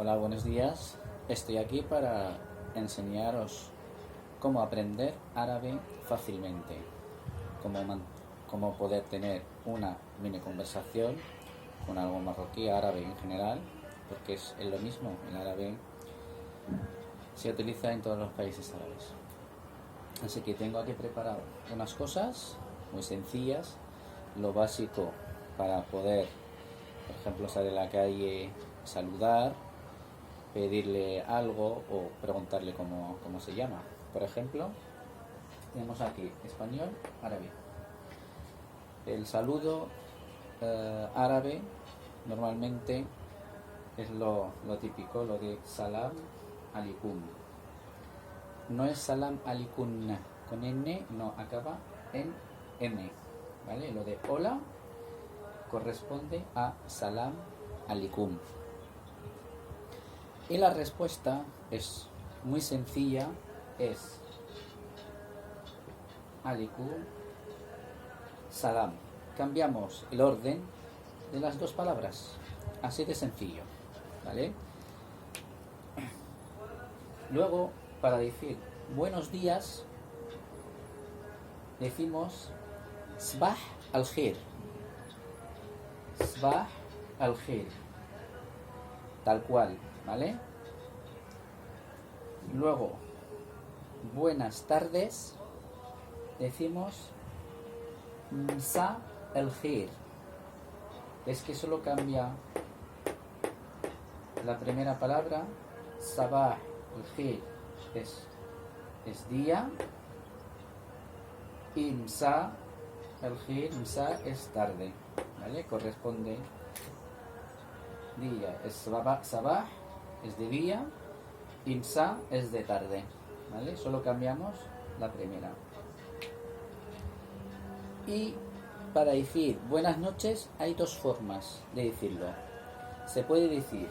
Hola, buenos días. Estoy aquí para enseñaros cómo aprender árabe fácilmente, cómo poder tener una mini conversación con algo marroquí, árabe en general, porque es lo mismo. El árabe se utiliza en todos los países árabes. Así que tengo aquí preparado unas cosas muy sencillas, lo básico para poder, por ejemplo, salir a la calle, saludar, pedirle algo o preguntarle cómo se llama. Por ejemplo, tenemos aquí español, árabe. El saludo árabe normalmente es lo típico, lo de salam alikum. No es salam alikum con N, no, acaba en M, ¿vale? Lo de hola corresponde a salam alikum. Y la respuesta es muy sencilla, es alikum salam. Cambiamos el orden de las dos palabras, así de sencillo, ¿vale? Luego, para decir buenos días, decimos Sbah al-Khair. Sbah al-Khair. Tal cual, ¿vale? Luego, buenas tardes, decimos Msa al-Khair. Es que solo cambia la primera palabra. Sabah al-Khair es día, y Msa al-Khair, Msa es tarde, ¿vale? Corresponde día, es sabah es de día, y Msa es de tarde, ¿vale? Solo cambiamos la primera. Y para decir buenas noches hay dos formas de decirlo. Se puede decir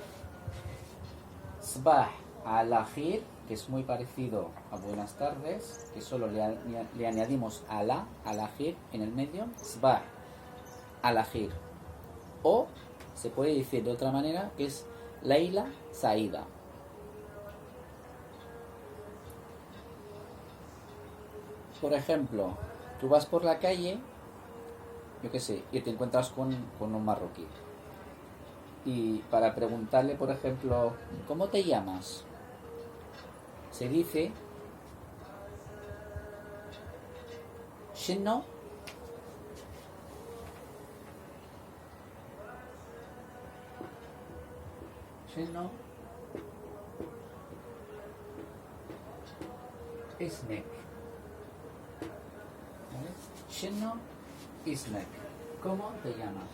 Sbah ala khair, que es muy parecido a buenas tardes, que solo le añadimos ala khair en el medio, Sbah ala khair. O se puede decir de otra manera, que es Laila Saida. Por ejemplo, tú vas por la calle, yo qué sé, y te encuentras con un marroquí. Y para preguntarle, por ejemplo, ¿cómo te llamas?, se dice Shinno Ismek. ¿Vale? Shinno Ismek. ¿Cómo te llamas?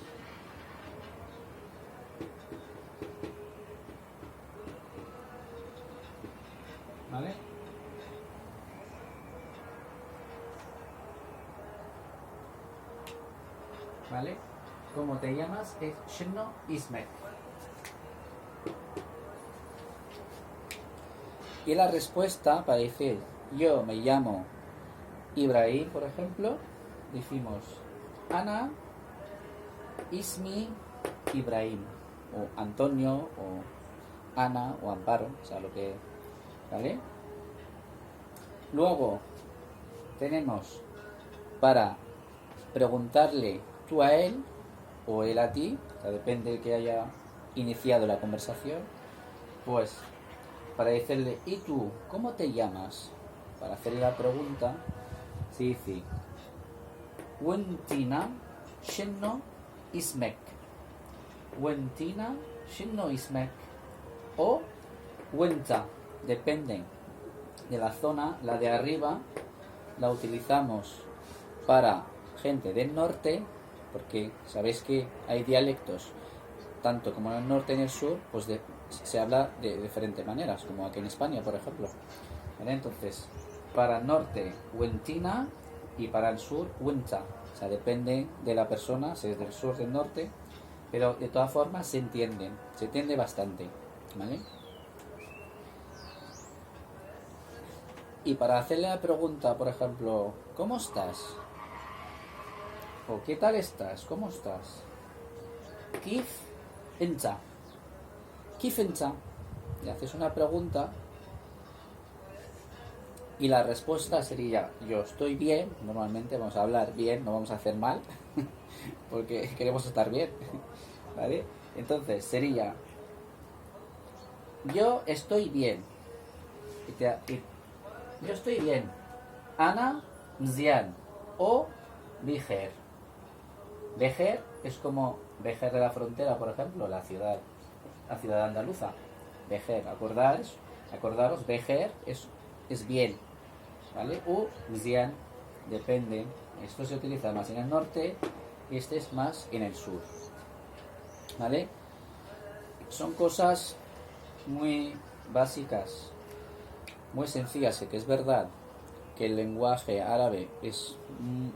¿Vale? ¿Vale? ¿Cómo te llamas? Es Shinno Ismek. Y la respuesta para decir yo me llamo Ibrahim, por ejemplo, decimos Ana Ismi Ibrahim, o Antonio, o Ana, o Amparo, o sea, lo que... ¿Vale? Luego tenemos para preguntarle tú a él o él a ti, o sea, depende de que haya iniciado la conversación, pues para decirle ¿y tú cómo te llamas? Para hacerle la pregunta se dice Wentina Shinno Ismek. Wentina Shinno Ismek. O Wenta, depende de la zona. La de arriba la utilizamos para gente del norte, porque sabéis que hay dialectos tanto como en el norte y en el sur, pues se habla de diferentes maneras, como aquí en España, por ejemplo. ¿Vale? Entonces, para el norte, Wentina, y para el sur, Wenta. O sea, depende de la persona, si es del sur o del norte, pero de todas formas se entiende bastante, ¿vale? Y para hacerle la pregunta, por ejemplo, ¿cómo estás? O ¿qué tal estás? ¿Cómo estás? Kif Inta. Kif Inta. le haces una pregunta y la respuesta sería yo estoy bien, normalmente vamos a hablar bien, no vamos a hacer mal, porque queremos estar bien, ¿vale? Entonces sería yo estoy bien, yo estoy bien, Ana mzian o Bijer. Vejer es como Vejer de la Frontera, por ejemplo, la ciudad andaluza. Vejer, acordaros, Vejer es bien, ¿vale? U mzian, depende. Esto se utiliza más en el norte y este es más en el sur, ¿vale? Son cosas muy básicas, muy sencillas, que es verdad que el lenguaje árabe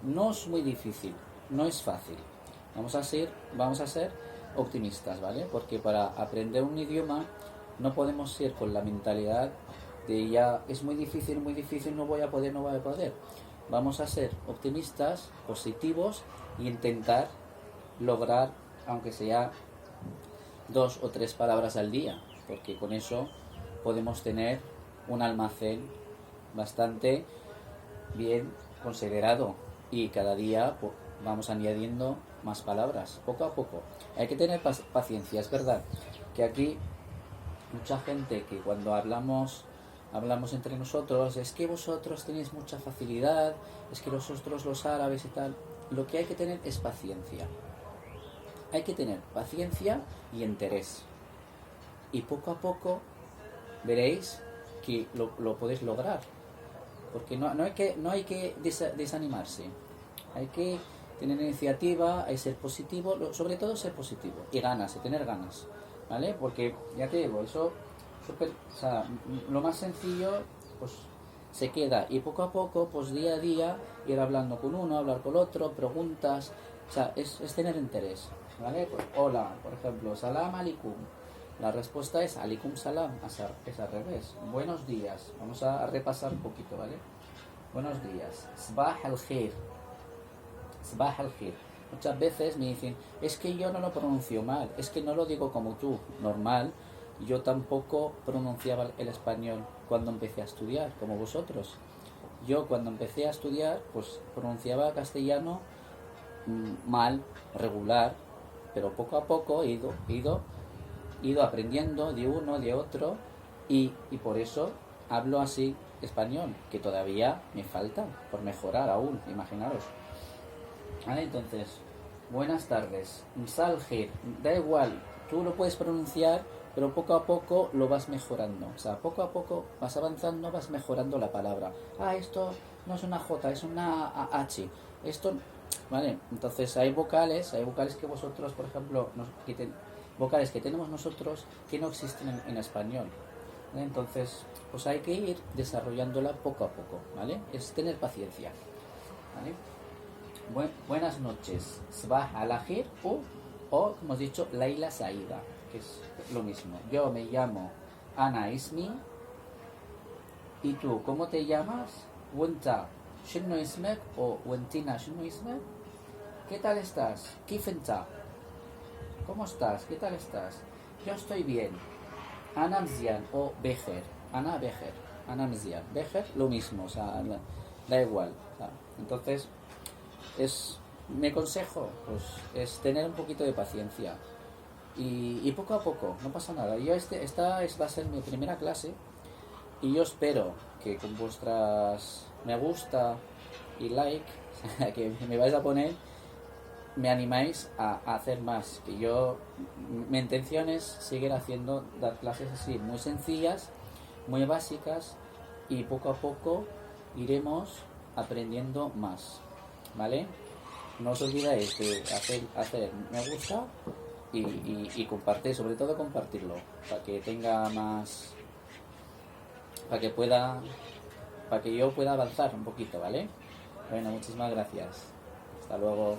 no es muy difícil, no es fácil. Vamos a ser optimistas, ¿vale? Porque para aprender un idioma no podemos ir con la mentalidad de ya es muy difícil, no voy a poder. Vamos a ser optimistas, positivos e intentar lograr, aunque sea 2 o 3 palabras al día, porque con eso podemos tener un almacén bastante bien considerado y cada día vamos añadiendo más palabras, poco a poco. Hay que tener paciencia, es verdad que aquí mucha gente que cuando hablamos entre nosotros, es que vosotros tenéis mucha facilidad, es que vosotros los árabes y tal. Lo que hay que tener es paciencia. Hay que tener paciencia y interés. Y poco a poco veréis que lo podéis lograr. Porque no hay que desanimarse. Hay que tener iniciativa, hay que ser positivo, sobre todo ser positivo. Y ganas, y tener ganas. ¿Vale? Porque ya te digo, lo más sencillo, pues se queda. Y poco a poco, pues día a día, ir hablando con uno, hablar con otro, preguntas. O sea, es tener interés. ¿Vale? Pues, hola, por ejemplo, salam alikum. La respuesta es alikum salam, es al revés. Buenos días. Vamos a repasar un poquito, ¿vale? Buenos días. Sbah al khair. Sbah al khair. Muchas veces me dicen, es que yo no lo pronuncio mal, es que no lo digo como tú. Normal, yo tampoco pronunciaba el español cuando empecé a estudiar, como vosotros. Yo cuando empecé a estudiar, pues pronunciaba castellano mal, regular, pero poco a poco he ido aprendiendo de uno, de otro, y por eso hablo así español, que todavía me falta por mejorar aún, imaginaros. ¿Vale? Entonces, buenas tardes, Msalgir, da igual, tú lo puedes pronunciar, pero poco a poco lo vas mejorando. O sea, poco a poco vas avanzando, vas mejorando la palabra. Esto no es una J, es una H. Esto, ¿vale? Entonces hay vocales que vosotros, por ejemplo, vocales que tenemos nosotros que no existen en español. ¿Vale? Entonces, pues hay que ir desarrollándola poco a poco, ¿vale? Es tener paciencia, ¿vale? Buenas noches, Sbah al-Akhir o como hemos dicho, Laila Saida, que es lo mismo. Yo me llamo Ana Ismi. ¿Y tú cómo te llamas? Wenta shino ismek o Wentina shino ismek. ¿Qué tal estás? Kifenta. ¿Cómo estás? ¿Qué tal estás? Yo estoy bien. Ana Mzian o Bejer. Ana Bejer. Ana Mzian. Bejer, lo mismo, o sea, da igual. O sea, entonces, mi consejo pues, es tener un poquito de paciencia y poco a poco, no pasa nada. Yo esta va a ser mi primera clase y yo espero que con vuestras me gusta y like que me vais a poner, me animáis a hacer más. Que mi intención es seguir dar clases así, muy sencillas, muy básicas, y poco a poco iremos aprendiendo más. ¿Vale? No os olvidéis de hacer me gusta y compartir, sobre todo compartirlo, para que tenga más, para que yo pueda avanzar un poquito, ¿vale? Bueno, muchísimas gracias. Hasta luego.